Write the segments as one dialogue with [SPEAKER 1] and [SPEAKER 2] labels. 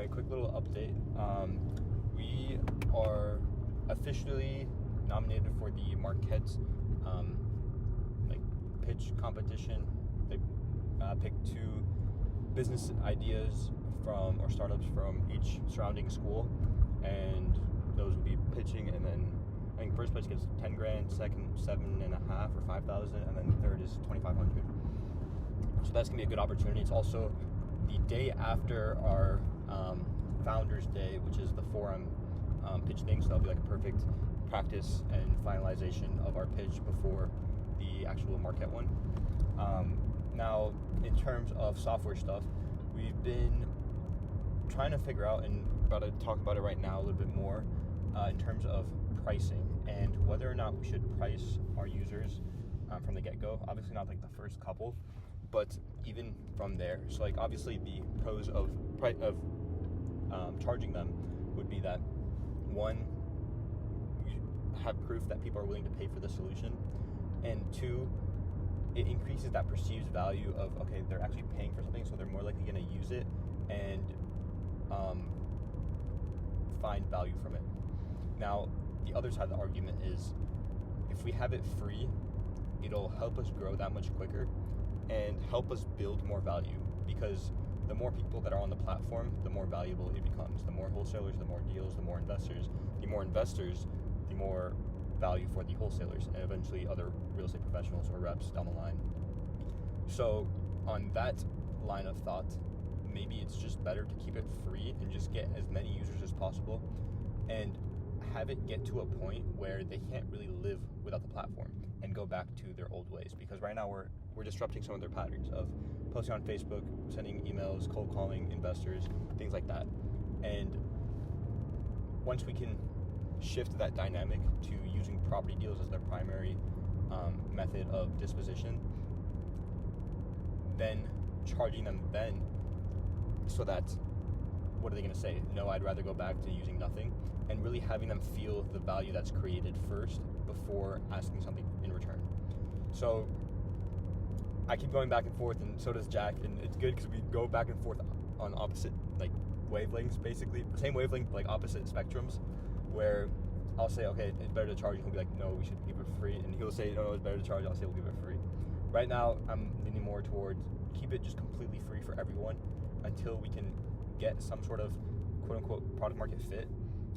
[SPEAKER 1] right, quick little update. We are officially nominated for the Marquette's pitch competition. They picked 2 business ideas or startups from each surrounding school, and those will be pitching. And then I think first place gets $10,000, second $7,500 or $5,000, and then third is $2,500. So that's gonna be a good opportunity. It's also the day after our Founders Day, which is the forum pitch thing. So that'll be like a perfect practice and finalization of our pitch before the actual Marquette one. Now, in terms of software stuff, we've been trying to figure out, and about to talk about it right now a little bit more, in terms of pricing and whether or not we should price our users from the get-go. Obviously not like the first couple, but even from there. So like obviously the pros of charging them would be that, one, we have proof that people are willing to pay for the solution, and 2, it increases that perceived value of, okay, they're actually paying for something, so they're more likely going to use it and find value from it. Now, the other side of the argument is, if we have it free, it'll help us grow that much quicker and help us build more value, because the more people that are on the platform, the more valuable it becomes. The more wholesalers, the more deals, the more investors. The more investors, the more value for the wholesalers and eventually other real estate professionals or reps down the line. So on that line of thought, maybe it's just better to keep it free and just get as many users as possible and have it get to a point where they can't really live without the platform and go back to their old ways. Because right now we're disrupting some of their patterns of posting on Facebook, sending emails, cold calling investors, things like that. And once we can shift that dynamic to using property deals as their primary method of disposition, then charging them then, so that, what are they going to say? No, I'd rather go back to using nothing, and really having them feel the value that's created first before asking something in return. So I keep going back and forth, and so does Jack, and it's good because we go back and forth on opposite wavelengths, basically the same wavelength, opposite spectrums, where I'll say, okay, it's better to charge, and he'll be like, no, we should give it free, and he'll say, no, it's better to charge, I'll say we'll give it free. Right now, I'm leaning more towards keep it just completely free for everyone until we can get some sort of quote-unquote product market fit,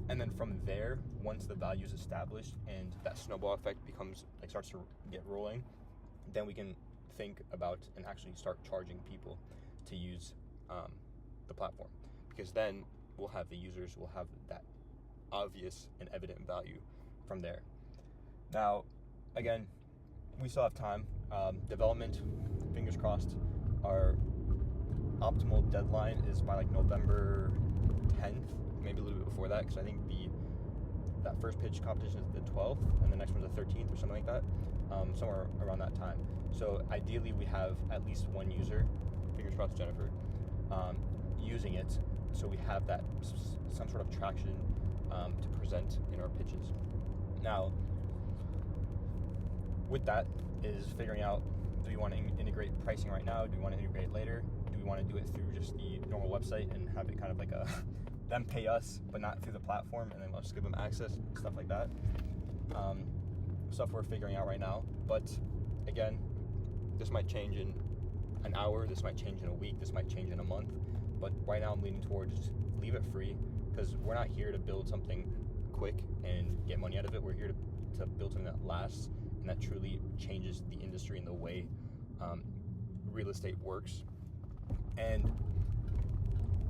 [SPEAKER 1] and then from there, once the value is established and that snowball effect starts to get rolling, then we can think about and actually start charging people to use the platform, because then we'll have the users, we'll have that obvious and evident value from there. Now, again, we still have time. Development, fingers crossed, our optimal deadline is by November 10th, maybe a little bit before that, because I think that first pitch competition is the 12th and the next one's the 13th or something like that, somewhere around that time. So ideally we have at least one user, fingers crossed Jennifer, using it, so we have that some sort of traction to present in our pitches. Now, with that is figuring out, do we want to integrate pricing right now? Do we want to integrate later? Do we want to do it through just the normal website and have it kind of like them pay us, but not through the platform, and then we'll just give them access, stuff like that. Stuff we're figuring out right now. But again, this might change in an hour, this might change in a week, this might change in a month. But right now I'm leaning towards just leave it free, because we're not here to build something quick and get money out of it. We're here to build something that lasts and that truly changes the industry and the way real estate works. And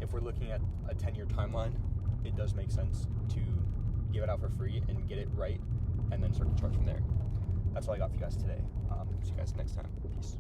[SPEAKER 1] if we're looking at a 10-year timeline, it does make sense to give it out for free and get it right, and then start to charge from there. That's all I got for you guys today. See you guys next time. Peace.